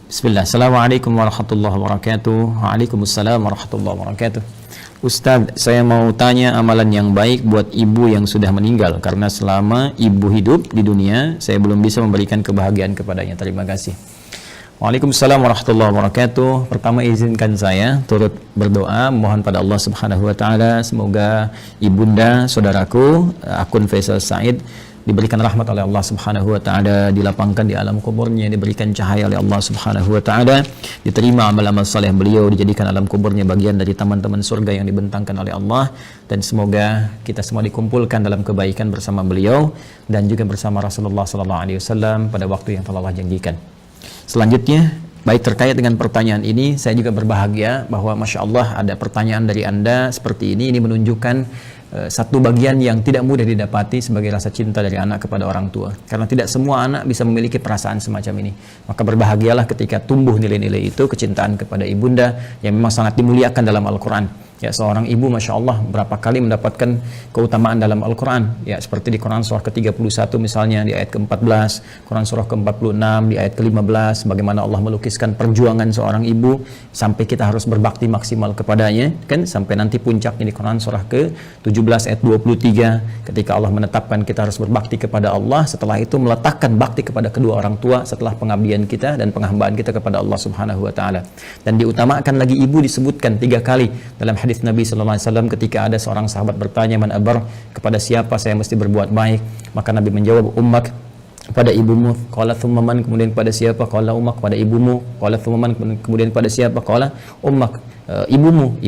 Bismillah. Assalamualaikum warahmatullahi wabarakatuh. Waalaikumsalam warahmatullahi wabarakatuh. Ustadz, saya mau tanya amalan yang baik buat ibu yang sudah meninggal, karena selama ibu hidup di dunia saya belum bisa memberikan kebahagiaan kepadanya. Terima kasih. Waalaikumsalam warahmatullahi wabarakatuh. Pertama izinkan saya turut berdoa mohon pada Allah Subhanahu wa taala semoga ibunda saudaraku akun Faisal Said diberikan rahmat oleh Allah Subhanahu wa taala, dilapangkan di alam kuburnya, diberikan cahaya oleh Allah Subhanahu wa taala, diterima amal-amal saleh beliau, dijadikan alam kuburnya bagian dari taman-taman surga yang dibentangkan oleh Allah, dan semoga kita semua dikumpulkan dalam kebaikan bersama beliau dan juga bersama Rasulullah sallallahu alaihi wasallam pada waktu yang telah Allah janjikan. Selanjutnya, baik terkait dengan pertanyaan ini, saya juga berbahagia bahwa Masya Allah ada pertanyaan dari Anda seperti ini menunjukkan satu bagian yang tidak mudah didapati sebagai rasa cinta dari anak kepada orang tua, karena tidak semua anak bisa memiliki perasaan semacam ini. Maka berbahagialah ketika tumbuh nilai-nilai itu, kecintaan kepada ibunda yang memang sangat dimuliakan dalam Al-Quran. Ya, seorang ibu Masya Allah berapa kali mendapatkan keutamaan dalam Al-Quran, ya, seperti di Quran surah ke-31 misalnya di ayat ke-14, Quran surah ke-46 di ayat ke-15, bagaimana Allah melukiskan perjuangan seorang ibu sampai kita harus berbakti maksimal kepadanya, kan, sampai nanti puncaknya di Quran surah ke-17 ayat 23 ketika Allah menetapkan kita harus berbakti kepada Allah, setelah itu meletakkan bakti kepada kedua orang tua setelah pengabdian kita dan penghambaan kita kepada Allah Subhanahu wa taala. Dan diutamakan lagi ibu disebutkan 3 kali dalam hadis Nabi sallallahu alaihi wasallam ketika ada seorang sahabat bertanya, man abar, kepada siapa saya mesti berbuat baik? Maka Nabi menjawab, ummak, kepada ibumu. Qala thumma man, kemudian kepada siapa? Qala ummak, kepada ibumu. Qala thumma man, kemudian kepada siapa? Qala ummak, ibumu.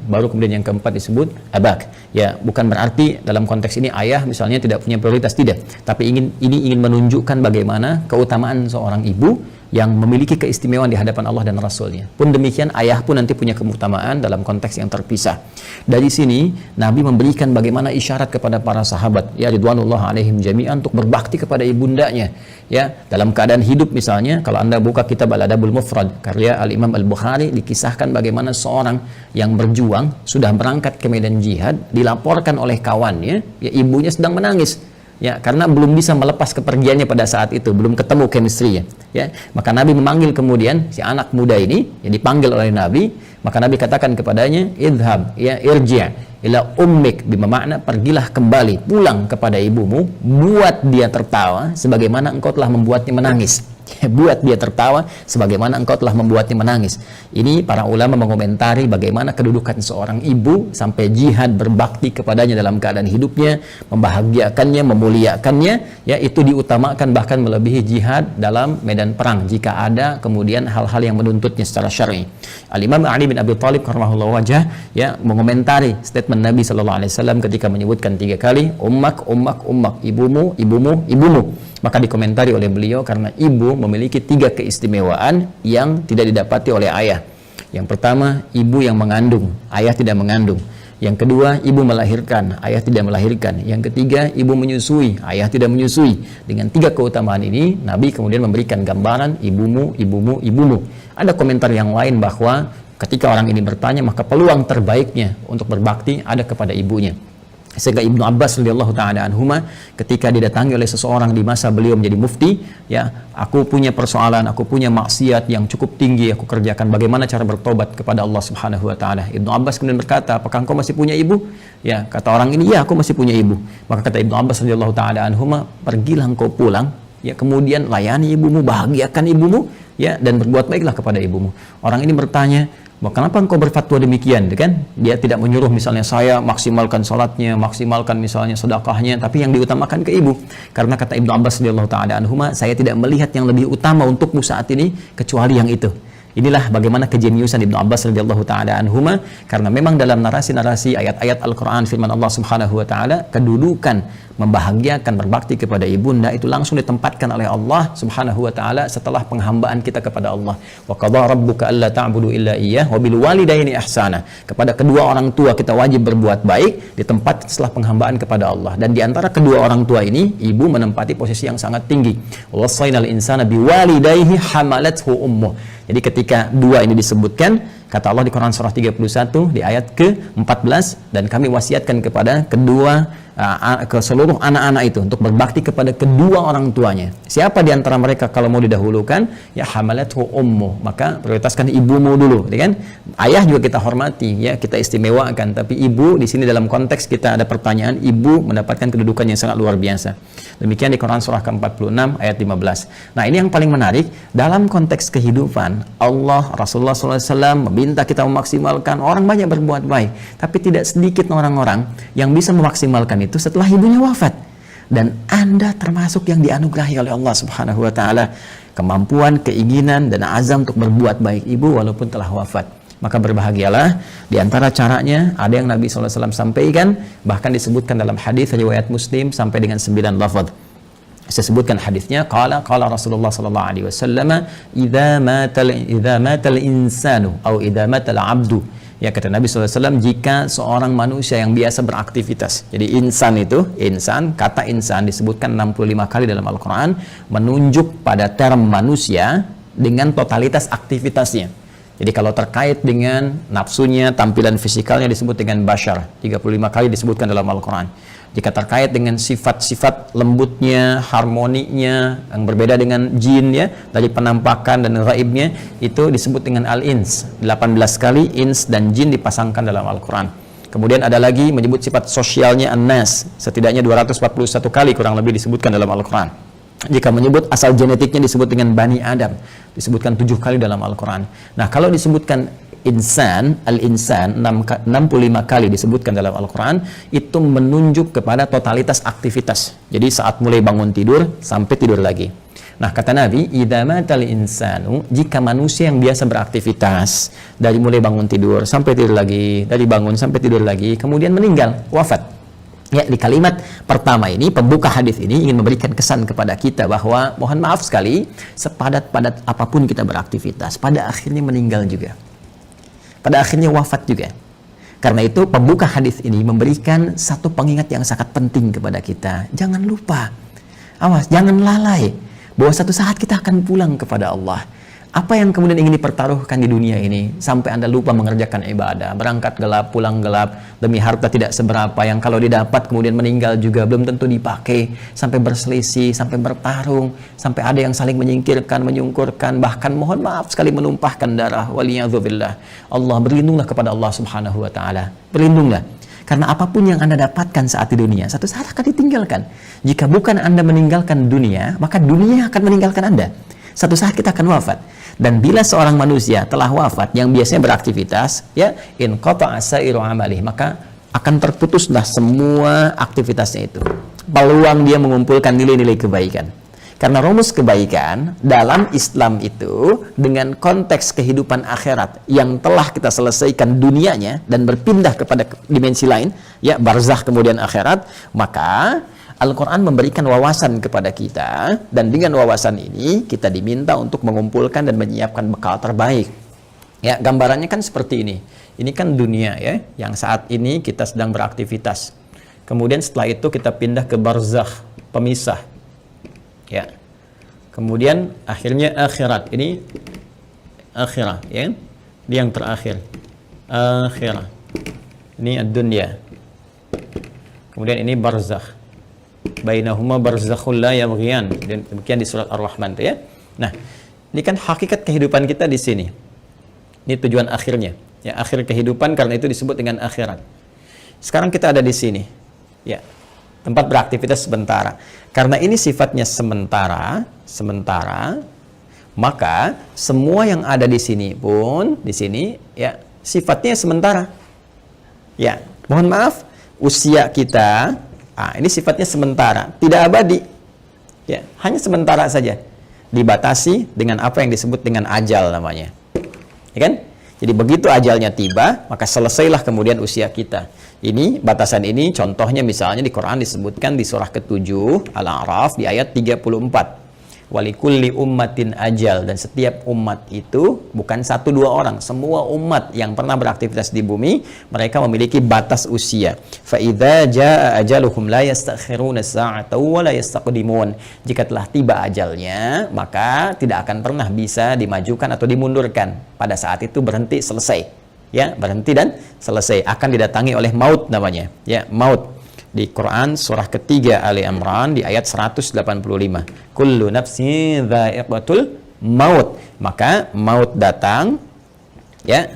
Baru kemudian yang keempat disebut abak. Ya, bukan berarti dalam konteks ini ayah misalnya tidak punya prioritas, tidak, tapi ini ingin menunjukkan bagaimana keutamaan seorang ibu yang memiliki keistimewaan di hadapan Allah dan Rasulnya. Pun demikian ayah pun nanti punya keutamaan dalam konteks yang terpisah. Dari sini Nabi memberikan bagaimana isyarat kepada para sahabat, ya ridwanullah alaihim jami'an, untuk berbakti kepada ibundanya. Ya, dalam keadaan hidup misalnya, kalau Anda buka kitab Al-Adabul Mufrad karya Al-Imam Al-Bukhari, dikisahkan bagaimana seorang yang berjuang sudah berangkat ke medan jihad, dilaporkan oleh kawannya, ya ibunya sedang menangis. Ya, karena belum bisa melepas kepergiannya pada saat itu, belum ketemu chemistry-nya. Ya, maka Nabi memanggil kemudian si anak muda ini, ya dipanggil oleh Nabi, maka Nabi katakan kepadanya, idhab, ya irji' ila ummik, bermakna pergilah kembali, pulang kepada ibumu, buat dia tertawa sebagaimana engkau telah membuatnya menangis. Buat dia tertawa sebagaimana engkau telah membuatnya menangis. Ini para ulama mengomentari bagaimana kedudukan seorang ibu sampai jihad berbakti kepadanya dalam keadaan hidupnya, membahagiakannya, memuliakannya, ya itu diutamakan bahkan melebihi jihad dalam medan perang jika ada kemudian hal-hal yang menuntutnya secara syar'i. Al-Imam Ali bin Abi Thalib karramallahu wajhah, ya mengomentari statement Nabi sallallahu alaihi wasallam ketika menyebutkan 3 kali ummak, ibumu. Maka dikomentari oleh beliau, karena ibu memiliki 3 keistimewaan yang tidak didapati oleh ayah. Yang pertama, ibu yang mengandung, ayah tidak mengandung. Yang kedua, ibu melahirkan, ayah tidak melahirkan. Yang ketiga, ibu menyusui, ayah tidak menyusui. Dengan 3 keutamaan ini, Nabi kemudian memberikan gambaran ibumu. Ada komentar yang lain bahwa ketika orang ini bertanya, maka peluang terbaiknya untuk berbakti ada kepada ibunya. Sehingga Ibnu Abbas radhiyallahu ta'ala anhuma ketika didatangi oleh seseorang di masa beliau menjadi mufti, ya, aku punya persoalan, aku punya maksiat yang cukup tinggi aku kerjakan, bagaimana cara bertobat kepada Allah Subhanahu wa taala? Ibnu Abbas kemudian berkata, apakah engkau masih punya ibu? Ya, kata orang ini, ya aku masih punya ibu. Maka kata Ibnu Abbas radhiyallahu ta'ala anhuma, pergilah engkau pulang, ya, kemudian layani ibumu, bahagiakan ibumu, ya, dan berbuat baiklah kepada ibumu. Orang ini bertanya, kenapa engkau berfatwa demikian, kan? Dia tidak menyuruh misalnya saya maksimalkan salatnya, maksimalkan misalnya sedekahnya, tapi yang diutamakan ke ibu. Karena kata Ibnu Abbas radhiyallahu taala anhuma, saya tidak melihat yang lebih utama untukmu saat ini kecuali yang itu. Inilah bagaimana kejeniusan Ibnu Abbas radhiyallahu taala anhuma, karena memang dalam narasi-narasi ayat-ayat Al-Qur'an firman Allah Subhanahu wa taala, kedudukan membahagiakan berbakti kepada ibunda itu langsung ditempatkan oleh Allah Subhanahu wa taala setelah penghambaan kita kepada Allah. Wa qadha rabbuka alla ta'budu illa iyyah wa bil walidaini ihsana. Kepada kedua orang tua kita wajib berbuat baik di tempat setelah penghambaan kepada Allah. Dan di antara kedua orang tua ini, ibu menempati posisi yang sangat tinggi. Wassaynal insana biwalidayhi hamalathu ummuh. Jadi ketika 2 ini disebutkan, Kata Allah di Quran surah 31 di ayat ke-14, dan kami wasiatkan kepada ke seluruh anak-anak itu untuk berbakti kepada kedua orang tuanya. Siapa di antara mereka kalau mau didahulukan? Ya hamalathu ummu, maka prioritaskan ibumu dulu, ya kan? Ayah juga kita hormati, ya kita istimewakan, tapi ibu di sini dalam konteks kita ada pertanyaan, ibu mendapatkan kedudukan yang sangat luar biasa. Demikian di Quran surah ke-46 ayat 15. Nah, ini yang paling menarik dalam konteks kehidupan. Allah, Rasulullah SAW meminta kita memaksimalkan. Orang banyak berbuat baik, tapi tidak sedikit orang-orang yang bisa memaksimalkan itu setelah ibunya wafat. Dan Anda termasuk yang dianugerahi oleh Allah Subhanahu wa taala kemampuan, keinginan dan azam untuk berbuat baik ibu walaupun telah wafat. Maka berbahagialah. Di antara caranya ada yang Nabi SAW sampaikan, bahkan disebutkan dalam hadis riwayat Muslim sampai dengan 9 lafaz. Saya sebutkan hadisnya, qala Rasulullah sallallahu alaihi wasallam, idza matal insanu atau idza matal abdu. Ya, kata Nabi SAW, jika seorang manusia yang biasa beraktivitas. Jadi insan itu, kata insan disebutkan 65 kali dalam Al-Quran, menunjuk pada term manusia dengan totalitas aktivitasnya. Jadi kalau terkait dengan nafsunya, tampilan fisikalnya disebut dengan bashar, 35 kali disebutkan dalam Al-Quran. Jika terkait dengan sifat-sifat lembutnya, harmoninya, yang berbeda dengan jin, ya, dari penampakan dan gaibnya, itu disebut dengan al-ins. 18 kali ins dan jin dipasangkan dalam Al-Quran. Kemudian ada lagi menyebut sifat sosialnya an-nas, setidaknya 241 kali kurang lebih disebutkan dalam Al-Quran. Jika menyebut asal genetiknya disebut dengan Bani Adam, disebutkan 7 kali dalam Al-Quran. Nah, kalau disebutkan insan, al-insan 65 kali disebutkan dalam Al-Quran, itu menunjuk kepada totalitas aktivitas. Jadi saat mulai bangun tidur sampai tidur lagi. Nah, kata Nabi, idza matal insanu, jika manusia yang biasa beraktivitas dari mulai bangun tidur sampai tidur lagi, dari bangun sampai tidur lagi, kemudian meninggal, wafat. Ya, di kalimat pertama ini, pembuka hadis ini ingin memberikan kesan kepada kita bahwa mohon maaf sekali, sepadat-padat apapun kita beraktivitas, pada akhirnya meninggal juga. Pada akhirnya wafat juga. Karena itu pembuka hadis ini memberikan satu pengingat yang sangat penting kepada kita. Jangan lupa, awas, jangan lalai bahwa satu saat kita akan pulang kepada Allah. Apa yang kemudian ingin dipertaruhkan di dunia ini sampai Anda lupa mengerjakan ibadah, berangkat gelap, pulang gelap, demi harta tidak seberapa yang kalau didapat kemudian meninggal juga belum tentu dipakai, sampai berselisih, sampai bertarung, sampai ada yang saling menyingkirkan, menyungkurkan, bahkan mohon maaf sekali menumpahkan darah. Waliyadzubillah. Allah, berlindunglah kepada Allah Subhanahu wa taala. Berlindunglah. Karena apapun yang Anda dapatkan saat di dunia, satu saat akan ditinggalkan. Jika bukan Anda meninggalkan dunia, maka dunia akan meninggalkan Anda. Satu saat kita akan wafat. Dan bila seorang manusia telah wafat yang biasanya beraktivitas, ya, in qata'a sa'iru amalih, maka akan terputuslah semua aktivitasnya itu. Peluang dia mengumpulkan nilai-nilai kebaikan. Karena rumus kebaikan dalam Islam itu dengan konteks kehidupan akhirat yang telah kita selesaikan dunianya dan berpindah kepada dimensi lain, ya, barzakh kemudian akhirat, maka Al-Quran memberikan wawasan kepada kita, dan dengan wawasan ini kita diminta untuk mengumpulkan dan menyiapkan bekal terbaik. Ya, gambarannya kan seperti ini. Ini kan dunia, ya, yang saat ini kita sedang beraktivitas. Kemudian setelah itu kita pindah ke barzakh, pemisah. Ya. Kemudian akhirnya akhirat. Ini akhirat, ya. Ini yang terakhir. Akhirat. Ini ad-dunya. Kemudian ini barzakh. Bainahuma barzakhul la yabghiyan. Demikian di surat Ar-Rahman, ya. Nah, ini kan hakikat kehidupan kita di sini. Ini tujuan akhirnya. Ya, akhir kehidupan, karena itu disebut dengan akhirat. Sekarang kita ada di sini. Ya. Tempat beraktivitas sementara. Karena ini sifatnya sementara, maka semua yang ada di sini pun di sini, ya, sifatnya sementara. Ya, mohon maaf, usia kita ini sifatnya sementara, tidak abadi. Ya, hanya sementara saja. Dibatasi dengan apa yang disebut dengan ajal namanya. Ya kan? Jadi begitu ajalnya tiba, maka selesailah kemudian usia kita. Ini batasan ini contohnya misalnya di Quran disebutkan di surah ke-7 Al-A'raf di ayat 34. walikulli ummatin ajal, dan setiap umat itu bukan satu dua orang, semua umat yang pernah beraktivitas di bumi mereka memiliki batas usia. Fa idza jaa ajaluhum la yastakhiruna sa'atan wa la yastaqdimun. Jika telah tiba ajalnya, maka tidak akan pernah bisa dimajukan atau dimundurkan. Pada saat itu berhenti, selesai. Ya, berhenti dan selesai, akan didatangi oleh maut namanya. Ya, maut. Di Quran surah ketiga Ali Imran di ayat 185. Kullu nafsin dha'iqatul maut. Maka maut datang ya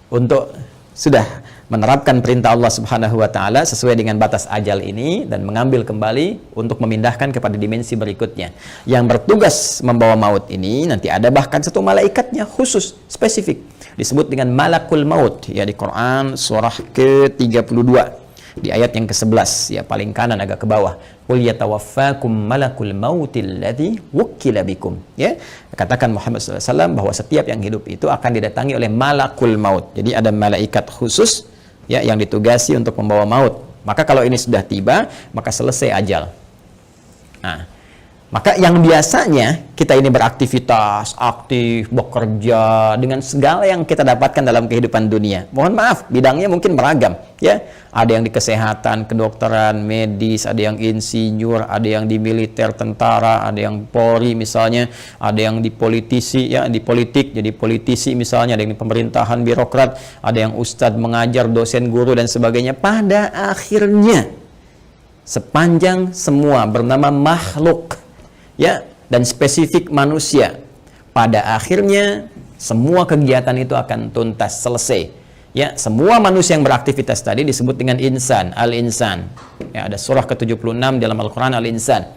untuk sudah menerapkan perintah Allah Subhanahu wa taala sesuai dengan batas ajal ini dan mengambil kembali untuk memindahkan kepada dimensi berikutnya. Yang bertugas membawa maut ini nanti ada bahkan satu malaikatnya khusus, spesifik, disebut dengan malakul maut ya di Quran surah ke-32 di ayat yang ke-11 ya, paling kanan agak ke bawah. Qul yatawaffakum malakul mautil ladzi wukkila bikum. Ya, katakan Muhammad SAW bahwa setiap yang hidup itu akan didatangi oleh malakul maut. Jadi ada malaikat khusus ya yang ditugasi untuk membawa maut. Maka kalau ini sudah tiba, maka selesai ajal. Nah, maka yang biasanya kita ini beraktivitas, aktif, bekerja dengan segala yang kita dapatkan dalam kehidupan dunia. Mohon maaf, bidangnya mungkin beragam, ya. Ada yang di kesehatan, kedokteran, medis, ada yang insinyur, ada yang di militer, tentara, ada yang Polri misalnya, ada yang di politisi, ya, di politik, jadi politisi misalnya, ada yang di pemerintahan, birokrat, ada yang ustadz mengajar, dosen, guru dan sebagainya. Pada akhirnya, sepanjang semua bernama makhluk, ya, dan spesifik manusia, pada akhirnya semua kegiatan itu akan tuntas, selesai. Ya, semua manusia yang beraktivitas tadi disebut dengan insan, al-insan. Ya, ada surah ke-76 dalam Al-Qur'an, al-insan.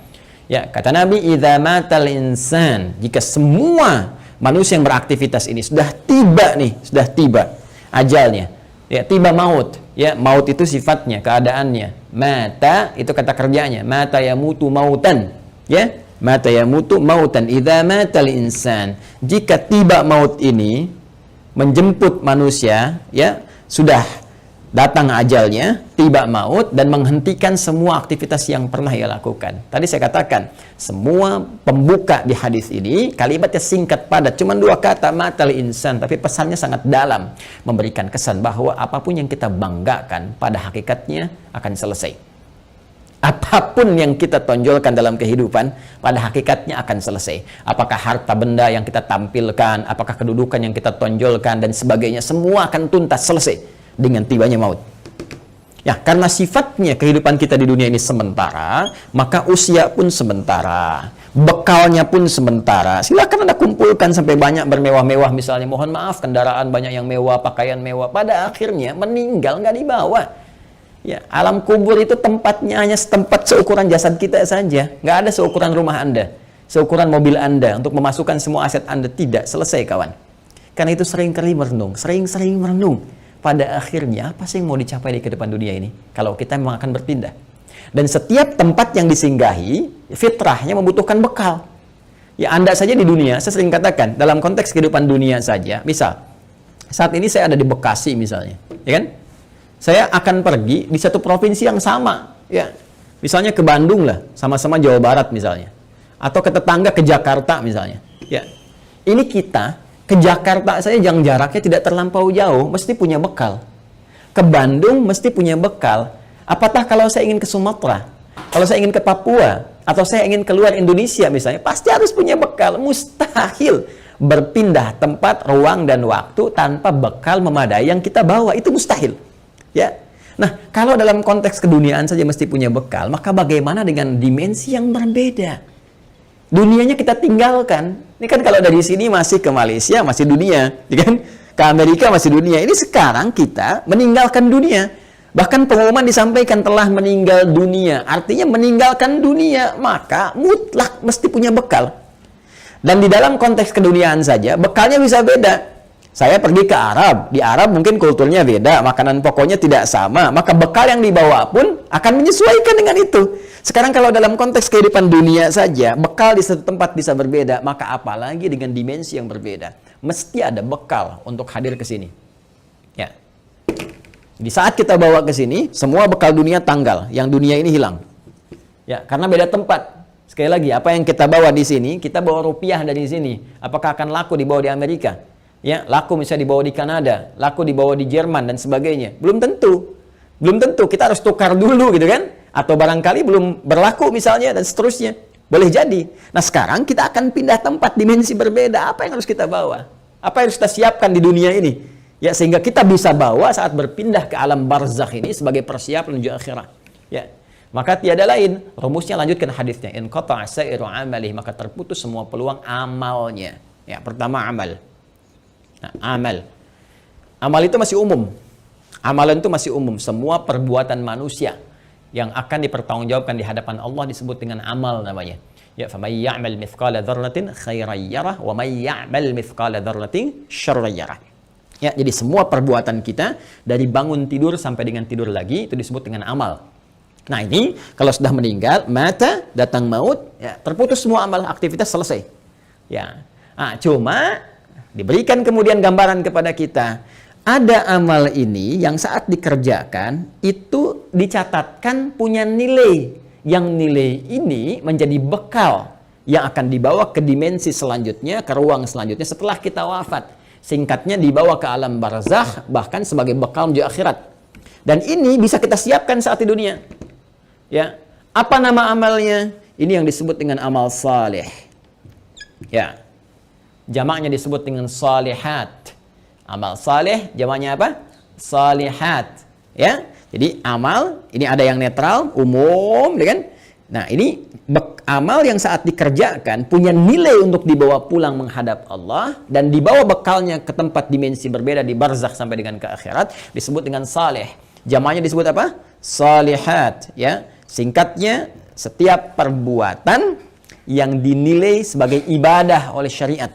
Ya, kata Nabi, idza matal insan, jika semua manusia yang beraktivitas ini sudah tiba nih, sudah tiba ajalnya. Ya, tiba maut. Ya, maut itu sifatnya, keadaannya. Mata itu kata kerjanya, mata yamutu mautan. Ya, mata yamutu mautan. Idza matal insan, jika tiba maut ini menjemput manusia, ya, sudah datang ajalnya, tiba maut dan menghentikan semua aktivitas yang pernah ia lakukan. Tadi saya katakan, semua pembuka di hadis ini kalimatnya singkat padat, cuma 2 kata, matal insan, tapi pesannya sangat dalam, memberikan kesan bahwa apapun yang kita banggakan pada hakikatnya akan selesai. Apapun yang kita tonjolkan dalam kehidupan, pada hakikatnya akan selesai. Apakah harta benda yang kita tampilkan, apakah kedudukan yang kita tonjolkan, dan sebagainya, semua akan tuntas, selesai dengan tibanya maut. Ya, karena sifatnya kehidupan kita di dunia ini sementara, maka usia pun sementara, bekalnya pun sementara. Silakan Anda kumpulkan sampai banyak bermewah-mewah misalnya, mohon maaf, kendaraan banyak yang mewah, pakaian mewah, pada akhirnya meninggal nggak dibawa. Ya, alam kubur itu tempatnya hanya setempat seukuran jasad kita saja. Nggak ada seukuran rumah Anda, seukuran mobil Anda untuk memasukkan semua aset Anda. Tidak, selesai kawan. Karena itu sering-kali merenung, sering-sering merenung. Pada akhirnya, apa sih yang mau dicapai di kehidupan dunia ini? Kalau kita memang akan berpindah. Dan setiap tempat yang disinggahi, fitrahnya membutuhkan bekal. Ya, Anda saja di dunia, saya sering katakan, dalam konteks kehidupan dunia saja, misal, saat ini saya ada di Bekasi misalnya, ya kan? Saya akan pergi di satu provinsi yang sama, ya. Misalnya ke Bandung lah, sama-sama Jawa Barat misalnya. Atau ke tetangga ke Jakarta misalnya. Ya. Ini kita ke Jakarta saja yang jaraknya tidak terlampau jauh, mesti punya bekal. Ke Bandung mesti punya bekal. Apatah kalau saya ingin ke Sumatera, kalau saya ingin ke Papua, atau saya ingin keluar Indonesia misalnya, pasti harus punya bekal. Mustahil berpindah tempat, ruang, dan waktu tanpa bekal memadai yang kita bawa. Itu mustahil. Ya, nah kalau dalam konteks keduniaan saja mesti punya bekal, maka bagaimana dengan dimensi yang berbeda? Dunianya kita tinggalkan. Ini kan kalau dari sini masih ke Malaysia, masih dunia, ya kan? Ke Amerika masih dunia. Ini sekarang kita meninggalkan dunia. Bahkan pengumuman disampaikan telah meninggal dunia. Artinya meninggalkan dunia, maka mutlak mesti punya bekal. Dan di dalam konteks keduniaan saja, bekalnya bisa beda. Saya pergi ke Arab, di Arab mungkin kulturnya beda, makanan pokoknya tidak sama, maka bekal yang dibawa pun akan menyesuaikan dengan itu. Sekarang kalau dalam konteks kehidupan dunia saja, bekal di satu tempat bisa berbeda, maka apalagi dengan dimensi yang berbeda. Mesti ada bekal untuk hadir ke sini. Ya. Di saat kita bawa ke sini, semua bekal dunia tanggal, yang dunia ini hilang. Ya, karena beda tempat. Sekali lagi, apa yang kita bawa di sini, kita bawa rupiah dari sini. Apakah akan laku dibawa di Amerika? Ya, laku misalnya dibawa di Kanada, laku dibawa di Jerman dan sebagainya. Belum tentu. Belum tentu. Kita harus tukar dulu gitu kan? Atau barangkali belum berlaku misalnya dan seterusnya. Boleh jadi. Nah, sekarang kita akan pindah tempat, dimensi berbeda. Apa yang harus kita bawa? Apa yang harus kita siapkan di dunia ini? Ya, sehingga kita bisa bawa saat berpindah ke alam barzakh ini sebagai persiapan menuju akhirat. Ya. Maka tiada lain, rumusnya lanjutkan hadisnya. In qata'a sa'iru amalih, maka terputus semua peluang amalnya. Ya, pertama amal. Nah, amal. Amal itu masih umum. Amalan itu masih umum. Semua perbuatan manusia yang akan dipertanggungjawabkan di hadapan Allah disebut dengan amal namanya. Ya, faman ya'mal mithqala dzarratin khairan yarah wa man ya'mal mithqala dzarratin syarran yarah. Ya, jadi semua perbuatan kita dari bangun tidur sampai dengan tidur lagi itu disebut dengan amal. Nah, ini kalau sudah meninggal, mata, datang maut, ya, terputus semua amal, aktivitas selesai. Ya. Nah, cuma diberikan kemudian gambaran kepada kita. Ada amal ini yang saat dikerjakan itu dicatatkan punya nilai. Yang nilai ini menjadi bekal yang akan dibawa ke dimensi selanjutnya, ke ruang selanjutnya setelah kita wafat. Singkatnya dibawa ke alam barzakh, bahkan sebagai bekal menuju akhirat. Dan ini bisa kita siapkan saat di dunia. Ya, apa nama amalnya? Ini yang disebut dengan amal saleh. Ya, jamaknya disebut dengan salihat. Amal saleh, jamaknya apa? Salihat. Ya, jadi amal ini ada yang netral, umum, kan? Nah, ini amal yang saat dikerjakan punya nilai untuk dibawa pulang menghadap Allah dan dibawa bekalnya ke tempat dimensi berbeda di barzakh sampai dengan ke akhirat disebut dengan saleh. Jamaknya disebut apa? Salihat. Ya. Singkatnya, setiap perbuatan yang dinilai sebagai ibadah oleh syariat.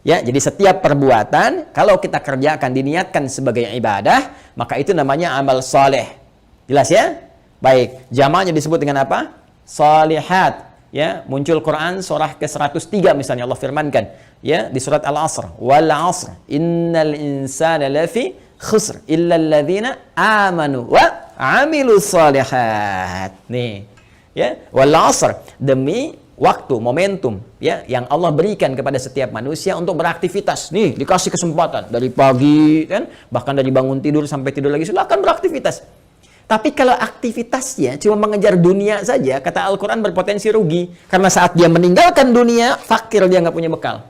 Ya, jadi setiap perbuatan kalau kita kerjakan diniatkan sebagai ibadah, maka itu namanya amal saleh. Jelas ya? Baik, jamaknya disebut dengan apa? Salihat. Ya, muncul Quran surah ke-103 misalnya Allah firmankan, ya, di surat Al-Asr, wal 'asr innal insana lafi khusr illa alladzina amanu wa amilus salihat. Nih, ya, wal 'asr, demi waktu, momentum, ya, yang Allah berikan kepada setiap manusia untuk beraktivitas. Nih, dikasih kesempatan dari pagi kan, bahkan dari bangun tidur sampai tidur lagi silakan beraktivitas. Tapi kalau aktivitasnya cuma mengejar dunia saja, kata Al-Quran berpotensi rugi. Karena saat dia meninggalkan dunia, fakir, dia nggak punya bekal.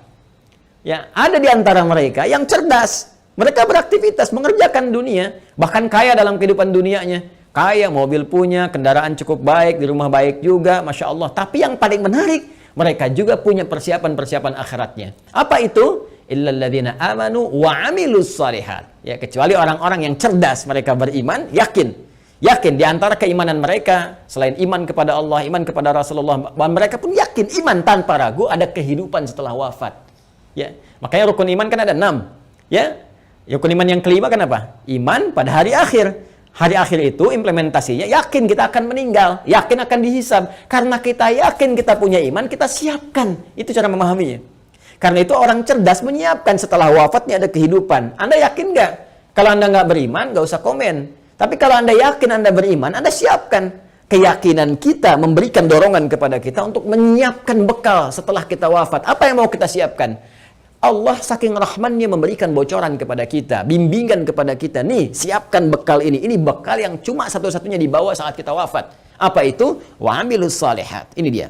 Ya, ada di antara mereka yang cerdas. Mereka beraktivitas, mengerjakan dunia. Bahkan kaya dalam kehidupan dunianya. Kaya, mobil punya, kendaraan cukup baik, di rumah baik juga, Masya Allah. Tapi yang paling menarik, mereka juga punya persiapan-persiapan akhiratnya. Apa itu? Illalladzina amanu wa amilus salihat. Ya, kecuali orang-orang yang cerdas, mereka beriman, yakin di antara keimanan mereka selain iman kepada Allah, iman kepada Rasulullah, mereka pun yakin iman tanpa ragu ada kehidupan setelah wafat. Ya, makanya rukun iman kan ada 6. Ya, rukun iman yang kelima kan apa? Iman pada hari akhir. Hari akhir itu implementasinya yakin kita akan meninggal, yakin akan dihisab. Karena kita yakin kita punya iman, kita siapkan. Itu cara memahaminya. Karena itu orang cerdas menyiapkan setelah wafatnya ada kehidupan. Anda yakin nggak? Kalau Anda nggak beriman, nggak usah komen. Tapi kalau Anda yakin Anda beriman, Anda siapkan. Keyakinan kita memberikan dorongan kepada kita untuk menyiapkan bekal setelah kita wafat. Apa yang mau kita siapkan? Allah saking rahmannya memberikan bocoran kepada kita, bimbingan kepada kita. Nih, siapkan bekal ini. Ini bekal yang cuma satu-satunya dibawa saat kita wafat. Apa itu? Wa amilus salihat. Ini dia.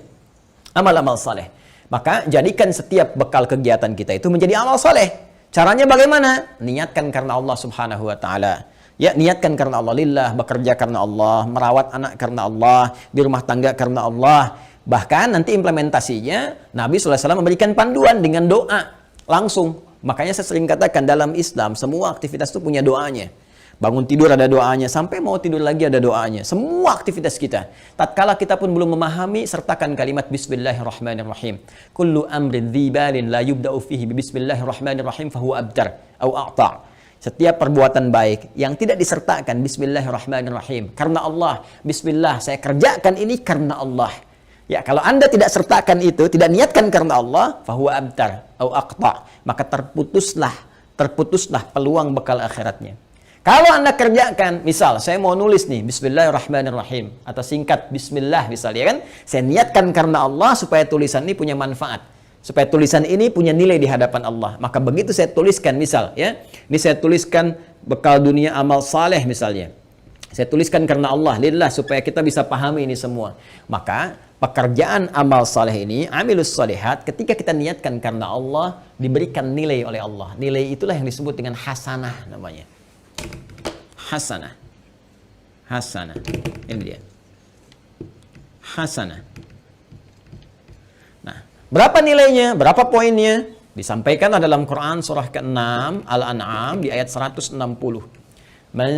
Amal-amal saleh. Maka jadikan setiap bekal kegiatan kita itu menjadi amal saleh. Caranya bagaimana? Niatkan karena Allah Subhanahu wa taala. Ya, niatkan karena Allah lillah, bekerja karena Allah, merawat anak karena Allah, di rumah tangga karena Allah. Bahkan nanti implementasinya Nabi SAW memberikan panduan dengan doa langsung. Makanya saya sering katakan dalam Islam semua aktivitas itu punya doanya. Bangun tidur ada doanya, sampai mau tidur lagi ada doanya. Semua aktivitas kita. Tatkala kita pun belum memahami, sertakan kalimat Bismillahirrahmanirrahim. Kullu amrin dzibalin la yubda'u fihi Bismillahirrahmanirrahim fahuwa abtar au a'ta'. Setiap perbuatan baik yang tidak disertakan Bismillahirrahmanirrahim karena Allah, Bismillah saya kerjakan ini karena Allah. Ya, kalau Anda tidak sertakan itu, tidak niatkan karena Allah, fahuwa abtar au aqta, maka terputuslah peluang bekal akhiratnya. Kalau Anda kerjakan, misal saya mau nulis nih Bismillahirrahmanirrahim atau singkat Bismillah misalnya kan, saya niatkan karena Allah supaya tulisan ini punya manfaat, supaya tulisan ini punya nilai di hadapan Allah. Maka begitu saya tuliskan misal ya, ini saya tuliskan bekal dunia amal saleh misalnya. Saya tuliskan karena Allah, lillah, supaya kita bisa pahami ini semua. Maka pekerjaan amal saleh ini, amilus salihat, ketika kita niatkan karena Allah, diberikan nilai oleh Allah. Nilai itulah yang disebut dengan hasanah namanya. Hasanah. Hasanah. Ini dia. Hasanah. Nah, berapa nilainya? Berapa poinnya? Disampaikan dalam Quran surah ke-6 Al-An'am di ayat 160. Man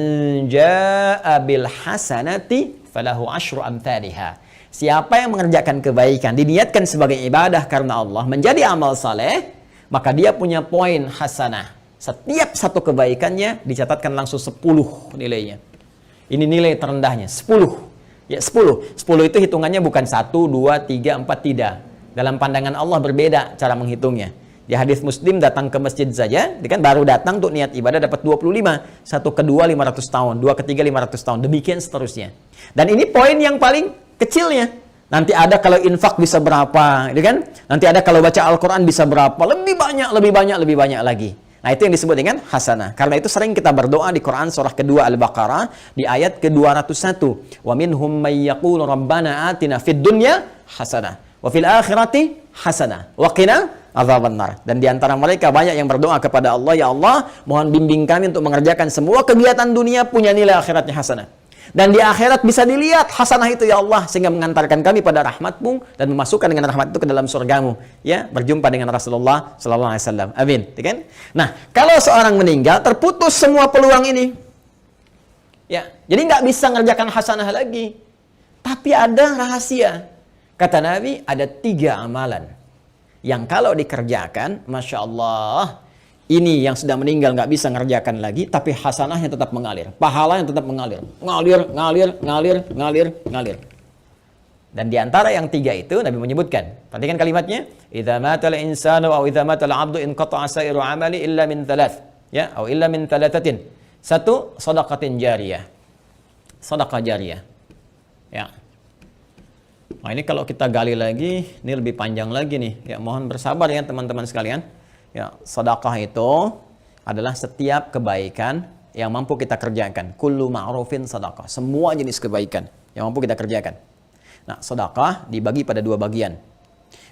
jaa'a bil hasanati falahu asyru amthaliha. Siapa yang mengerjakan kebaikan, diniatkan sebagai ibadah karena Allah, menjadi amal saleh, maka dia punya poin hasanah. Setiap satu kebaikannya dicatatkan langsung 10 nilainya. Ini nilai terendahnya, 10. Ya, 10. 10 itu hitungannya bukan 1, 2, 3, 4, tidak. Dalam pandangan Allah berbeda cara menghitungnya. Di hadis Muslim datang ke masjid saja, kan baru datang untuk niat ibadah dapat 25. Satu kedua 500 tahun, dua ketiga 500 tahun, demikian seterusnya. Dan ini poin yang paling kecilnya. Nanti ada kalau infak bisa berapa, gitu kan? Nanti ada kalau baca Al-Quran bisa berapa, lebih banyak, lebih banyak, lebih banyak lagi. Nah, itu yang disebut dengan hasanah. Karena itu sering kita berdoa di Quran surah kedua Al-Baqarah di ayat ke-201. Wa minhum may yaqulu rabbana atina fid dunya hasanah wa fil akhirati hasanah wa qina adzabannar. Dan di antara mereka banyak yang berdoa kepada Allah, ya Allah, mohon bimbing kami untuk mengerjakan semua kegiatan dunia punya nilai akhiratnya hasanah. Dan di akhirat bisa dilihat hasanah itu ya Allah, sehingga mengantarkan kami pada rahmat-Mu dan memasukkan dengan rahmat itu ke dalam surga-Mu, ya, berjumpa dengan Rasulullah sallallahu alaihi wasallam. Amin, kan? Nah, kalau seorang meninggal terputus semua peluang ini. Ya, jadi nggak bisa mengerjakan hasanah lagi. Tapi ada rahasia. Kata Nabi, ada 3 amalan yang kalau dikerjakan, Masya Allah, ini yang sudah meninggal nggak bisa ngerjakan lagi, tapi hasanahnya tetap mengalir, pahalanya tetap mengalir, ngalir. Dan di antara yang 3 itu Nabi menyebutkan, perhatikan kalimatnya, idza matal insanu aw idza matal abdu in qata'a sa'iru amali illa min thalath, ya, atau illa min thalathatin. 1, shadaqatin jariyah. Sedekah jariyah. Ya. Nah, ini kalau kita gali lagi, ini lebih panjang lagi nih. Ya, mohon bersabar ya teman-teman sekalian. Ya, sedekah itu adalah setiap kebaikan yang mampu kita kerjakan. Kullu ma'rufin sedekah. Semua jenis kebaikan yang mampu kita kerjakan. Nah, sedekah dibagi pada 2 bagian.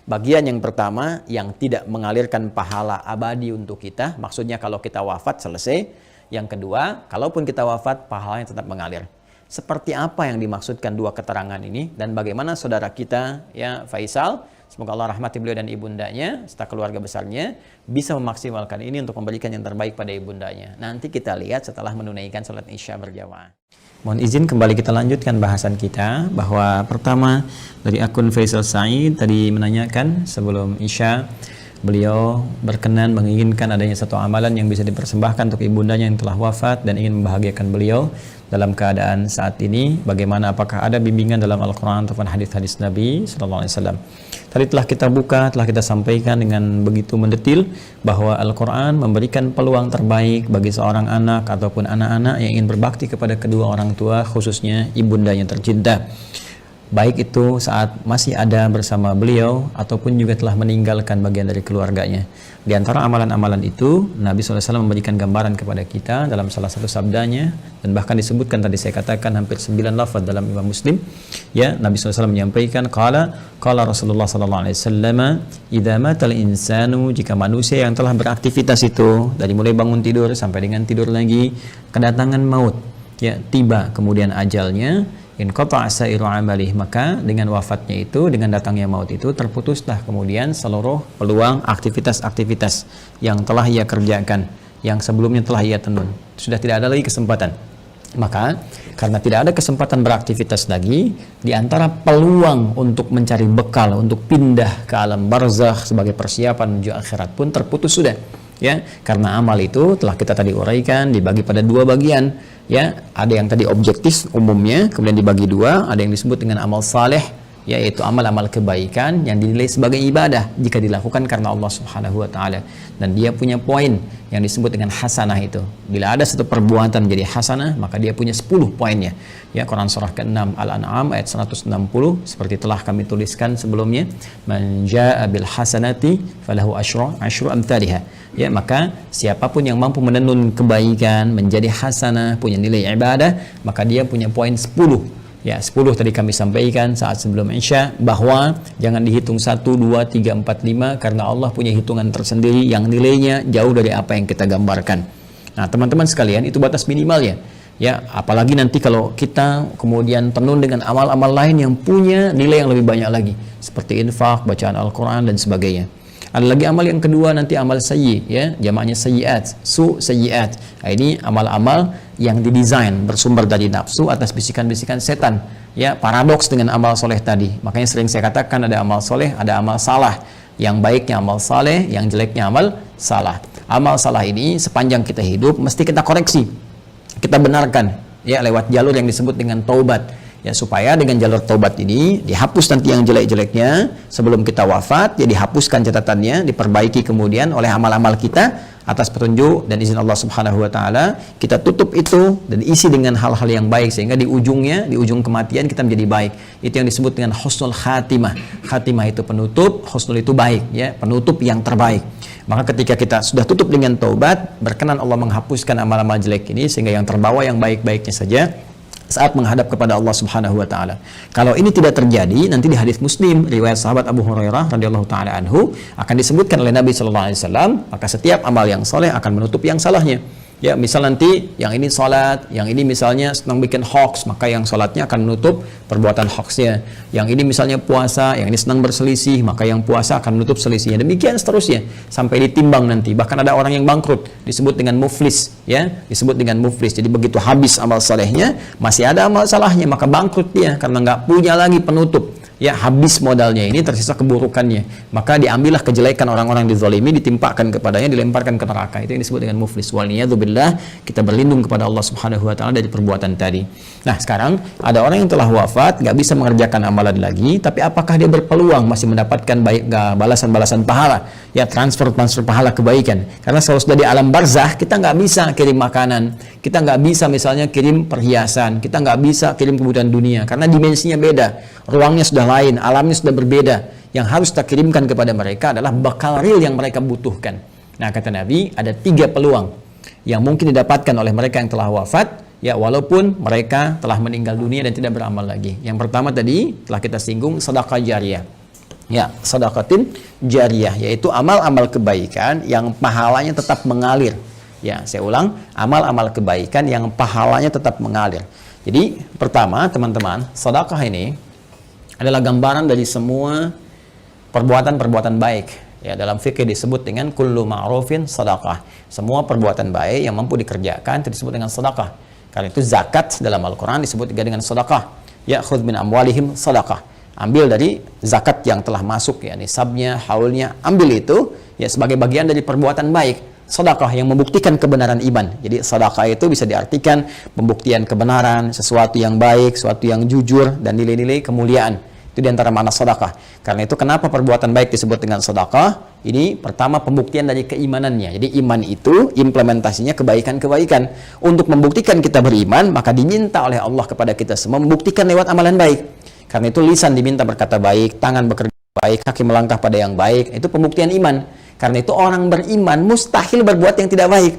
Bagian yang pertama yang tidak mengalirkan pahala abadi untuk kita. Maksudnya kalau kita wafat selesai. Yang kedua, kalaupun kita wafat, pahalanya tetap mengalir. Seperti apa yang dimaksudkan 2 keterangan ini dan bagaimana saudara kita ya Faisal, semoga Allah rahmati beliau dan ibundanya serta keluarga besarnya bisa memaksimalkan ini untuk memberikan yang terbaik pada ibundanya. Nanti kita lihat setelah menunaikan salat Isya berjamaah. Mohon izin kembali kita lanjutkan bahasan kita, bahwa pertama dari akun Faisal Said tadi menanyakan sebelum Isya, beliau berkenan menginginkan adanya satu amalan yang bisa dipersembahkan untuk ibundanya yang telah wafat dan ingin membahagiakan beliau dalam keadaan saat ini. Bagaimana, apakah ada bimbingan dalam Al-Quran ataupun hadis-hadis Nabi Sallallahu Alaihi Wasallam? Tadi telah kita buka, telah kita sampaikan dengan begitu mendetil bahwa Al-Quran memberikan peluang terbaik bagi seorang anak ataupun anak-anak yang ingin berbakti kepada kedua orang tua, khususnya ibundanya tercinta. Baik itu saat masih ada bersama beliau ataupun juga telah meninggalkan bagian dari keluarganya. Di antara amalan-amalan itu, Nabi SAW memberikan gambaran kepada kita dalam salah satu sabdanya, dan bahkan disebutkan tadi saya katakan hampir 9 lafaz dalam Imam Muslim. Ya, Nabi SAW menyampaikan, qala Rasulullah SAW, idza matal insanu, jika manusia yang telah beraktivitas itu dari mulai bangun tidur sampai dengan tidur lagi, kedatangan maut, ya, tiba kemudian ajalnya, in qata'a sa'iru amalih, maka dengan wafatnya itu, dengan datangnya maut itu, terputuslah kemudian seluruh peluang aktivitas-aktivitas yang telah ia kerjakan, yang sebelumnya telah ia tenun. Sudah tidak ada lagi kesempatan. Maka karena tidak ada kesempatan beraktivitas lagi, di antara peluang untuk mencari bekal untuk pindah ke alam barzakh sebagai persiapan menuju akhirat pun terputus sudah. Ya, karena amal itu telah kita tadi uraikan dibagi pada 2 bagian. Ya, ada yang tadi objektif umumnya, kemudian dibagi 2, ada yang disebut dengan amal saleh, yaitu amal-amal kebaikan yang dinilai sebagai ibadah jika dilakukan karena Allah Subhanahu wa taala. Dan dia punya poin yang disebut dengan hasanah itu. Bila ada satu perbuatan menjadi hasanah, maka dia punya 10 poinnya. Ya, Quran surah ke-6 Al-An'am ayat 160 seperti telah kami tuliskan sebelumnya, man jaa'a bil hasanati falahu asyru amsalihha. Ya, maka siapapun yang mampu menenun kebaikan menjadi hasanah, punya nilai ibadah, maka dia punya poin 10. Ya, 10 tadi kami sampaikan saat sebelum Isya, bahwa jangan dihitung 1, 2, 3, 4, 5 karena Allah punya hitungan tersendiri yang nilainya jauh dari apa yang kita gambarkan. Nah, teman-teman sekalian, itu batas minimalnya. Ya, apalagi nanti kalau kita kemudian tenun dengan amal-amal lain yang punya nilai yang lebih banyak lagi, seperti infak, bacaan Al-Quran dan sebagainya. Ada lagi amal yang kedua, nanti amal sayyi, ya, jamaknya sayyiat, sayyiat. Nah, ini amal-amal yang didesain bersumber dari nafsu atas bisikan-bisikan setan. Ya, paradoks dengan amal soleh tadi. Makanya sering saya katakan ada amal soleh, ada amal salah. Yang baiknya amal saleh, yang jeleknya amal salah. Amal salah ini sepanjang kita hidup mesti kita koreksi, kita benarkan, ya, lewat jalur yang disebut dengan taubat. Ya, supaya dengan jalur taubat ini dihapus nanti yang jelek-jeleknya sebelum kita wafat, ya dihapuskan catatannya, diperbaiki kemudian oleh amal-amal kita atas petunjuk dan izin Allah Subhanahu wa taala. Kita tutup itu dan isi dengan hal-hal yang baik sehingga di ujungnya, di ujung kematian kita menjadi baik. Itu yang disebut dengan husnul khatimah. Khatimah itu penutup, husnul itu baik, ya, penutup yang terbaik. Maka ketika kita sudah tutup dengan taubat, berkenan Allah menghapuskan amal-amal jelek ini sehingga yang terbawa yang baik-baiknya saja saat menghadap kepada Allah Subhanahu wa taala. Kalau ini tidak terjadi, nanti di hadis Muslim riwayat sahabat Abu Hurairah radhiyallahu taala anhu akan disebutkan oleh Nabi sallallahu alaihi wasallam, maka setiap amal yang soleh akan menutup yang salahnya. Ya, misal nanti yang ini salat, yang ini misalnya senang bikin hoax, maka yang salatnya akan menutup perbuatan hoaxnya. Yang ini misalnya puasa, yang ini senang berselisih, maka yang puasa akan menutup selisihnya. Demikian seterusnya sampai ditimbang nanti. Bahkan ada orang yang bangkrut disebut dengan muflis, ya, disebut dengan muflis. Jadi begitu habis amal salehnya, masih ada amal salahnya, maka bangkrut dia karena nggak punya lagi penutup. Ya, habis modalnya ini, tersisa keburukannya, maka diambillah kejelekan orang-orang dizalimi, ditimpakan kepadanya, dilemparkan ke neraka. Itu yang disebut dengan muflis. Waliyadzubillah, kita berlindung kepada Allah Subhanahu wa taala dari perbuatan tadi. Nah, sekarang ada orang yang telah wafat, nggak bisa mengerjakan amalan lagi, tapi apakah dia berpeluang masih mendapatkan baik balasan-balasan pahala? Ya, transfer pahala kebaikan. Karena kalau sudah di alam barzah, kita nggak bisa kirim makanan, kita nggak bisa misalnya kirim perhiasan, kita nggak bisa kirim kebutuhan dunia, karena dimensinya beda, ruangnya sudah lain, alamnya sudah berbeda. Yang harus kita kirimkan kepada mereka adalah bakal real yang mereka butuhkan. Nah, kata Nabi, ada 3 peluang yang mungkin didapatkan oleh mereka yang telah wafat, ya, walaupun mereka telah meninggal dunia dan tidak beramal lagi. Yang pertama tadi telah kita singgung, sedekah jariyah. Ya, sedekatin jariyah, yaitu amal-amal kebaikan yang pahalanya tetap mengalir. Ya, saya ulang, amal-amal kebaikan yang pahalanya tetap mengalir. Jadi, pertama, teman-teman, sedekah ini adalah gambaran dari semua perbuatan-perbuatan baik. Ya, dalam fikih disebut dengan kullu ma'rufin sedekah. Semua perbuatan baik yang mampu dikerjakan itu disebut dengan sedekah. Karena itu zakat dalam Al-Qur'an disebut juga dengan sedekah. Ya, khudz min amwalihim sedekah. Ambil dari zakat yang telah masuk, ya, nisabnya, haulnya, ambil itu, ya, sebagai bagian dari perbuatan baik. Sedekah yang membuktikan kebenaran iman. Jadi sedekah itu bisa diartikan pembuktian kebenaran, sesuatu yang baik, sesuatu yang jujur, dan nilai-nilai kemuliaan. Itu diantara makna sedekah. Karena itu kenapa perbuatan baik disebut dengan sedekah? Ini pertama pembuktian dari keimanannya. Jadi iman itu implementasinya kebaikan-kebaikan. Untuk membuktikan kita beriman, maka diminta oleh Allah kepada kita semua membuktikan lewat amalan baik. Karena itu lisan diminta berkata baik, tangan bekerja baik, kaki melangkah pada yang baik. Itu pembuktian iman. Karena itu orang beriman mustahil berbuat yang tidak baik.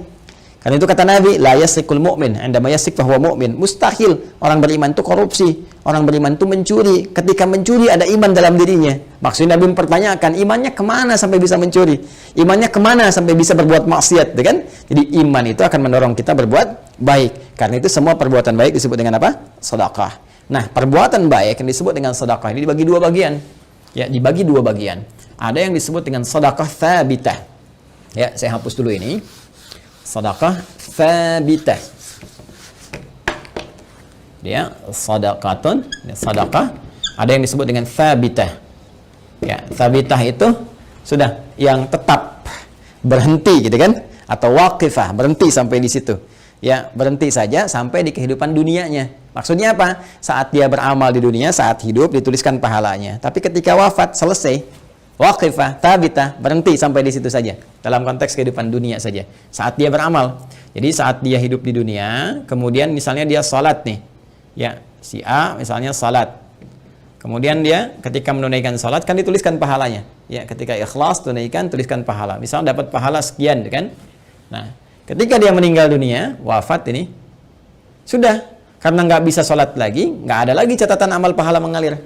Karena itu kata Nabi, la yasrikul mu'min, indama yasrik fahuwa mu'min. Mustahil orang beriman itu korupsi, orang beriman itu mencuri. Ketika mencuri ada iman dalam dirinya. Maksudnya Nabi mempertanyakan, imannya kemana sampai bisa mencuri? Imannya kemana sampai bisa berbuat maksiat, kan? Jadi iman itu akan mendorong kita berbuat baik. Karena itu semua perbuatan baik disebut dengan apa? Sedekah. Nah, perbuatan baik yang disebut dengan sedekah ini dibagi 2 bagian. Ya, dibagi 2 bagian. Ada yang disebut dengan sedekah tsabitah. Ya, saya hapus dulu ini. Sedekah tsabitah. Dia sedekatun, sedekah. Ada yang disebut dengan tsabitah. Ya, tsabitah itu sudah yang tetap berhenti, gitu kan? Atau waqifah, berhenti sampai di situ. Ya, berhenti saja sampai di kehidupan dunianya. Maksudnya apa? Saat dia beramal di dunia, saat hidup dituliskan pahalanya. Tapi ketika wafat selesai, waqifah, tabitah, berhenti sampai di situ saja. Dalam konteks kehidupan dunia saja. Saat dia beramal. Jadi saat dia hidup di dunia, kemudian misalnya dia salat nih. Ya, si A misalnya salat. Kemudian dia ketika menunaikan salat kan dituliskan pahalanya. Ya, ketika ikhlas tunaikan tuliskan pahala. Misal dapat pahala sekian kan. Nah, ketika dia meninggal dunia, wafat ini, sudah. Karena nggak bisa sholat lagi, nggak ada lagi catatan amal pahala mengalir.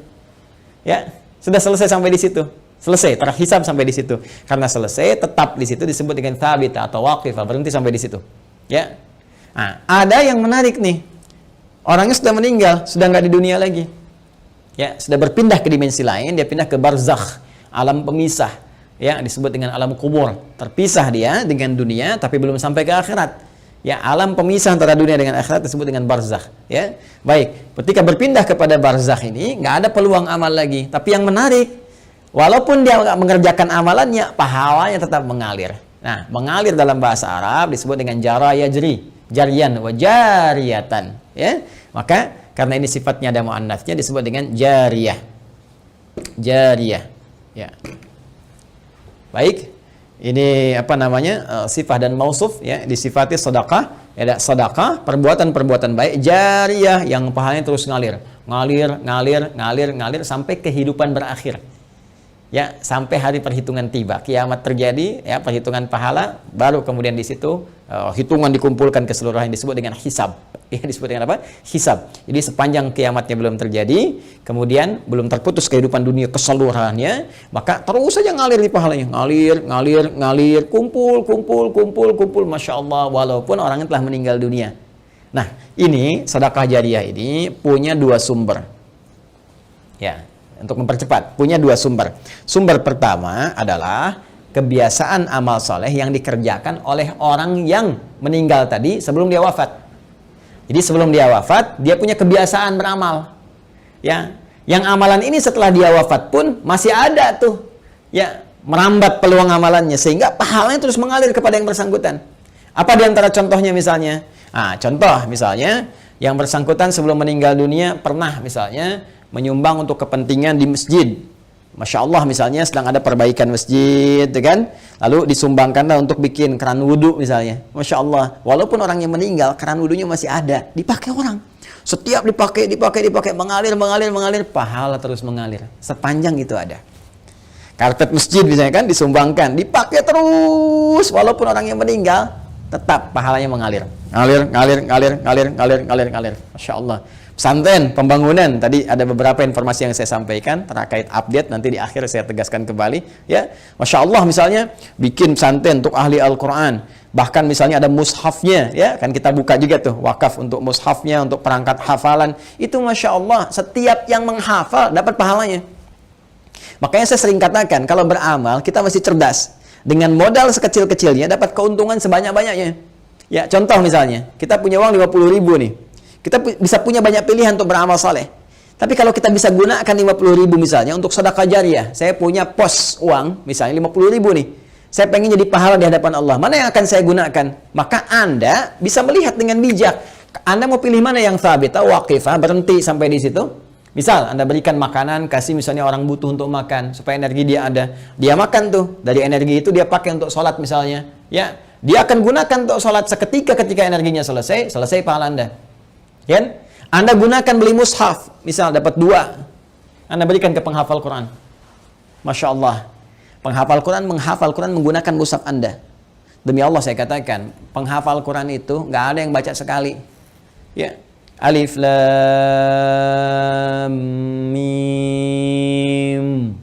Ya, sudah selesai sampai di situ. Selesai, terhisab sampai di situ. Karena selesai, tetap di situ disebut dengan thabit atau waqifah, berhenti sampai di situ. Ya. Nah, ada yang menarik nih. Orangnya sudah meninggal, sudah nggak di dunia lagi. Ya, sudah berpindah ke dimensi lain, dia pindah ke barzakh, alam pemisah. Ya, disebut dengan alam kubur. Terpisah dia dengan dunia tapi belum sampai ke akhirat. Ya, alam pemisah antara dunia dengan akhirat disebut dengan barzakh. Ya, baik. Ketika berpindah kepada barzakh ini, nggak ada peluang amal lagi. Tapi yang menarik, walaupun dia nggak mengerjakan amalannya, pahalanya tetap mengalir. Nah, mengalir dalam bahasa Arab disebut dengan jara yajri, jarian wa jariyatan. Ya, maka karena ini sifatnya ada muannats-nya disebut dengan jariyah. Jariyah. Ya. Baik, ini apa namanya sifat dan mausuf ya, disifati sedekah, ya sedekah, perbuatan-perbuatan baik jariyah yang pahalanya terus ngalir sampai kehidupan berakhir. Ya, sampai hari perhitungan tiba, kiamat terjadi, ya perhitungan pahala, baru kemudian di situ hitungan dikumpulkan keseluruhan disebut dengan hisab. Ya, disebut dengan apa? Hisab. Jadi sepanjang kiamatnya belum terjadi, kemudian belum terputus kehidupan dunia keseluruhannya, maka terus saja ngalir di pahalanya, ngalir, kumpul, masya Allah, walaupun orangnya telah meninggal dunia. Nah, ini sedekah jariyah ini punya dua sumber. Ya. Untuk mempercepat, punya dua sumber. Sumber pertama adalah kebiasaan amal soleh yang dikerjakan oleh orang yang meninggal tadi sebelum dia wafat. Jadi sebelum dia wafat, dia punya kebiasaan beramal. Ya, yang amalan ini setelah dia wafat pun masih ada tuh. Ya, merambat peluang amalannya sehingga pahalanya terus mengalir kepada yang bersangkutan. Apa di antara contohnya misalnya? Nah, contoh misalnya yang bersangkutan sebelum meninggal dunia pernah misalnya menyumbang untuk kepentingan di masjid. Masya Allah misalnya sedang ada perbaikan masjid, kan? Lalu disumbangkanlah untuk bikin keran wudhu misalnya. Masya Allah, walaupun orangnya meninggal, keran wudhunya masih ada, dipakai orang. Setiap dipakai, mengalir, pahala terus mengalir. Sepanjang itu ada. Karpet masjid misalnya kan disumbangkan, dipakai terus, walaupun orangnya meninggal, tetap pahalanya mengalir. Ngalir. Masya Allah. Pesantren, pembangunan, tadi ada beberapa informasi yang saya sampaikan terkait update, nanti di akhir saya tegaskan kembali. Ya, Masya Allah misalnya bikin pesantren untuk ahli Al-Quran, bahkan misalnya ada mushafnya, ya kan kita buka juga tuh wakaf untuk mushafnya, untuk perangkat hafalan, itu Masya Allah setiap yang menghafal dapat pahalanya. Makanya saya sering katakan kalau beramal kita mesti cerdas, dengan modal sekecil-kecilnya dapat keuntungan sebanyak-banyaknya. Ya, contoh misalnya kita punya uang 50.000 nih. Kita bisa punya banyak pilihan untuk beramal saleh. Tapi kalau kita bisa gunakan 50.000 misalnya untuk sedekah jariyah. Saya punya pos uang misalnya 50.000 nih. Saya pengen jadi pahala di hadapan Allah. Mana yang akan saya gunakan? Maka Anda bisa melihat dengan bijak. Anda mau pilih mana yang thabit atau waqifah, berhenti sampai di situ. Misal Anda berikan makanan, kasih misalnya orang butuh untuk makan supaya energi dia ada. Dia makan tuh. Dari energi itu dia pakai untuk sholat misalnya. Ya, dia akan gunakan untuk sholat seketika ketika energinya selesai pahala Anda. Ya, Anda gunakan beli mushaf, misal dapat 2, Anda berikan ke penghafal Quran. Masya Allah, penghafal Quran menghafal Quran menggunakan mushaf Anda. Demi Allah saya katakan, penghafal Quran itu nggak ada yang baca sekali. Ya, Alif Lam Mim,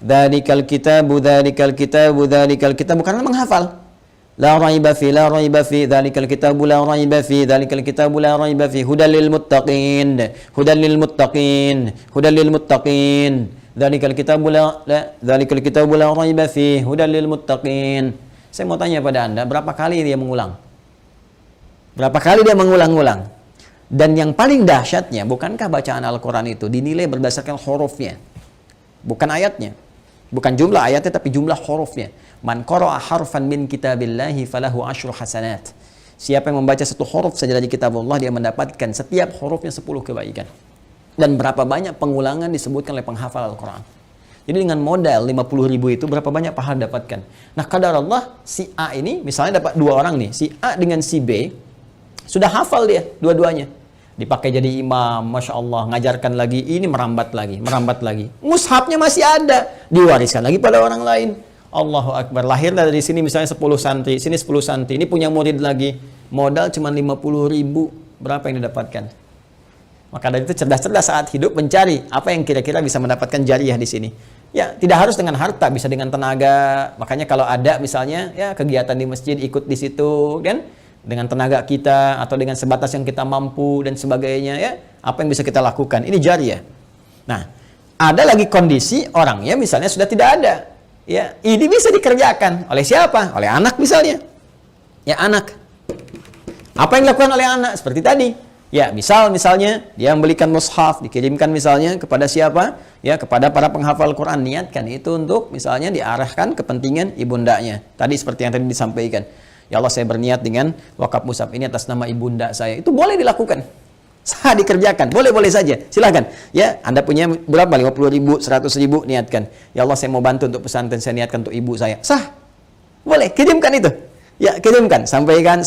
Dzalikal kitabu, bukan menghafal. La raiba fi, dzalikal kitabu la raiba fi, hudal lil muttaqin, dzalikal kitabu la raiba fi, hudal lil muttaqin. Saya mau tanya pada Anda, berapa kali dia mengulang? Berapa kali dia mengulang-ulang? Dan yang paling dahsyatnya, bukankah bacaan Al-Quran itu dinilai berdasarkan hurufnya? Bukan ayatnya. Bukan jumlah ayatnya, tapi jumlah hurufnya. Man qara'a harfan min kitabillahi falahu 10 hasanat. Siapa yang membaca satu huruf saja dari kitab Allah, dia mendapatkan setiap hurufnya 10 kebaikan. Dan berapa banyak pengulangan disebutkan oleh penghafal Al-Quran. Jadi dengan modal 50.000 itu berapa banyak pahala dapatkan. Nah, kadar Allah, si A ini misalnya dapat 2 orang nih, si A dengan si B sudah hafal dia dua-duanya. Dipakai jadi imam, Masya Allah, ngajarkan lagi, ini merambat lagi. Mushafnya masih ada, diwariskan lagi pada orang lain. Allahu Akbar, lahir dari sini misalnya 10 santri, sini 10 santri, ini punya murid lagi, modal cuma 50.000, berapa yang didapatkan? Maka dari itu cerdas-cerdas saat hidup mencari apa yang kira-kira bisa mendapatkan jariah di sini. Ya, tidak harus dengan harta, bisa dengan tenaga. Makanya kalau ada misalnya ya kegiatan di masjid, ikut di situ, kan? Dengan tenaga kita atau dengan sebatas yang kita mampu dan sebagainya, ya. Apa yang bisa kita lakukan? Ini jariah. Nah, ada lagi kondisi orangnya misalnya sudah tidak ada. Ya, ini bisa dikerjakan oleh siapa? Oleh anak misalnya. Ya, anak. Apa yang dilakukan oleh anak? Seperti tadi. Ya, misalnya dia membelikan mushaf, dikirimkan misalnya kepada siapa? Ya, kepada para penghafal Quran. Niatkan itu untuk misalnya diarahkan kepentingan ibundanya. Tadi seperti yang tadi disampaikan. Ya Allah, saya berniat dengan wakaf mushaf ini atas nama ibunda saya. Itu boleh dilakukan. Sah dikerjakan, boleh-boleh saja, silahkan. Ya, Anda punya berapa? 50.000, 100.000, niatkan. Ya Allah, saya mau bantu untuk pesantren, saya niatkan untuk ibu saya. Sah, boleh, kirimkan itu. Ya, kirimkan, sampaikan,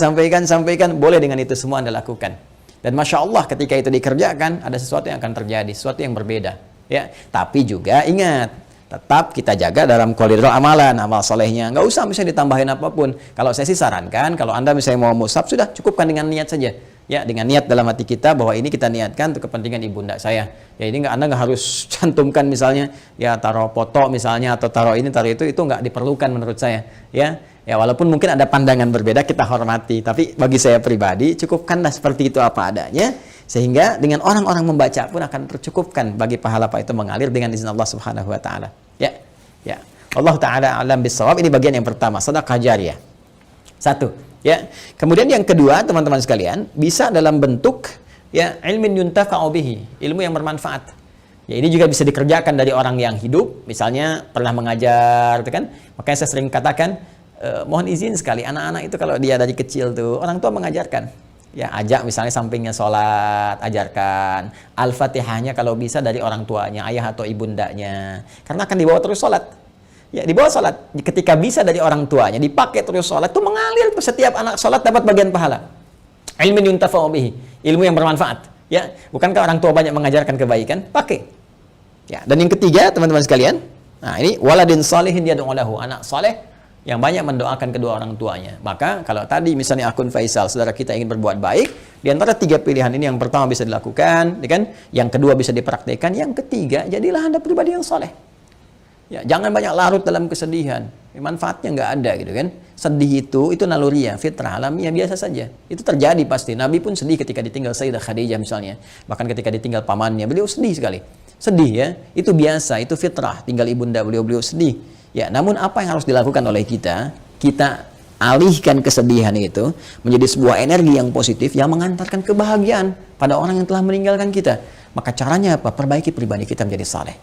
boleh dengan itu semua Anda lakukan. Dan Masya Allah, ketika itu dikerjakan, ada sesuatu yang akan terjadi, sesuatu yang berbeda. Ya, tapi juga ingat, tetap kita jaga dalam koridor amalan, amal solehnya. Nggak usah misalnya ditambahin apapun. Kalau saya sih sarankan, kalau Anda misalnya mau mushaf, sudah cukupkan dengan niat saja. Ya, dengan niat dalam hati kita bahwa ini kita niatkan untuk kepentingan ibunda saya. Ya, ini Anda nggak harus cantumkan misalnya, ya taruh foto misalnya atau taruh ini taruh itu nggak diperlukan menurut saya. Ya, walaupun mungkin ada pandangan berbeda, kita hormati. Tapi bagi saya pribadi cukupkanlah seperti itu apa adanya, sehingga dengan orang-orang membaca pun akan tercukupkan bagi pahala apa itu mengalir dengan izin Allah Subhanahu Wa Taala. Ya. Allah Taala alam bisawab. Ini bagian yang pertama, sedekah jariyah. Satu. Ya, kemudian yang kedua, teman-teman sekalian, bisa dalam bentuk ya ilmin yuntafa'u bihi, ilmu yang bermanfaat. Ya, ini juga bisa dikerjakan dari orang yang hidup, misalnya pernah mengajar, itu kan. Makanya saya sering katakan, mohon izin sekali anak-anak itu kalau dia dari kecil tuh orang tua mengajarkan. Ya, ajak misalnya sampingnya sholat, ajarkan. Al-Fatihahnya kalau bisa dari orang tuanya, ayah atau ibundanya. Karena akan dibawa terus sholat. Ya, dibawa sholat, ketika bisa dari orang tuanya, dipakai terus sholat, itu mengalir tuh, setiap anak sholat dapat bagian pahala. Ilmin yuntafa'u bihi, ilmu yang bermanfaat. Ya, bukankah orang tua banyak mengajarkan kebaikan? Pakai. Ya, dan yang ketiga, teman-teman sekalian, nah ini waladin salihin yad'u lahu, anak saleh yang banyak mendoakan kedua orang tuanya. Maka kalau tadi misalnya akun Faisal, saudara kita ingin berbuat baik, di antara 3 pilihan ini yang pertama bisa dilakukan, ya kan? Yang kedua bisa dipraktekkan, yang ketiga jadilah Anda pribadi yang saleh. Ya, jangan banyak larut dalam kesedihan. Manfaatnya nggak ada gitu kan. Sedih itu naluriah, fitrah, alamiah, biasa saja. Itu terjadi pasti. Nabi pun sedih ketika ditinggal Sayyidah Khadijah misalnya. Bahkan ketika ditinggal pamannya, beliau sedih sekali. Sedih ya, itu biasa, itu fitrah. Tinggal ibunda beliau sedih. Ya, namun apa yang harus dilakukan oleh kita? Kita alihkan kesedihan itu menjadi sebuah energi yang positif yang mengantarkan kebahagiaan pada orang yang telah meninggalkan kita. Maka caranya apa? Perbaiki pribadi kita menjadi saleh.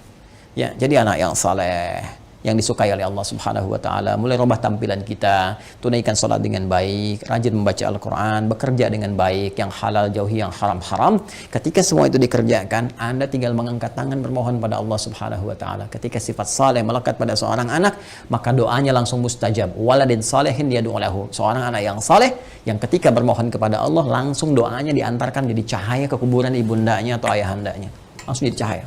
Ya, jadi anak yang saleh, yang disukai oleh Allah Subhanahu Wa Taala. Mulai rubah tampilan kita, tunaikan sholat dengan baik, rajin membaca Al-Quran, bekerja dengan baik, yang halal jauhi yang haram-haram. Ketika semua itu dikerjakan, Anda tinggal mengangkat tangan bermohon pada Allah Subhanahu Wa Taala. Ketika sifat saleh melekat pada seorang anak, maka doanya langsung mustajab. Waladin salehin yad'u lahu. Seorang anak yang saleh, yang ketika bermohon kepada Allah, langsung doanya diantarkan jadi cahaya ke kuburan ibundanya atau ayahandanya. Langsung jadi cahaya.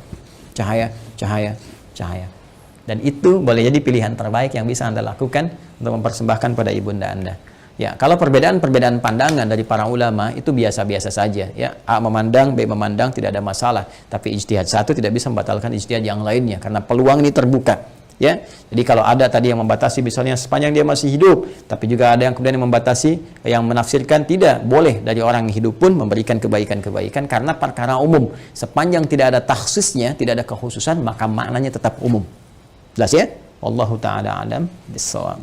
Dan itu boleh jadi pilihan terbaik yang bisa Anda lakukan untuk mempersembahkan pada ibunda Anda. Ya, kalau perbedaan pandangan dari para ulama itu biasa-biasa saja. Ya, A memandang, B memandang, tidak ada masalah. Tapi ijtihad satu tidak bisa membatalkan ijtihad yang lainnya karena peluang ini terbuka. Ya, jadi kalau ada tadi yang membatasi misalnya sepanjang dia masih hidup, tapi juga ada yang kemudian yang membatasi, yang menafsirkan tidak boleh dari orang yang hidup pun memberikan kebaikan-kebaikan karena perkara umum. Sepanjang tidak ada takhsisnya, tidak ada kekhususan, maka maknanya tetap umum. Jelas ya? Wallahu ta'ala alam bissawab.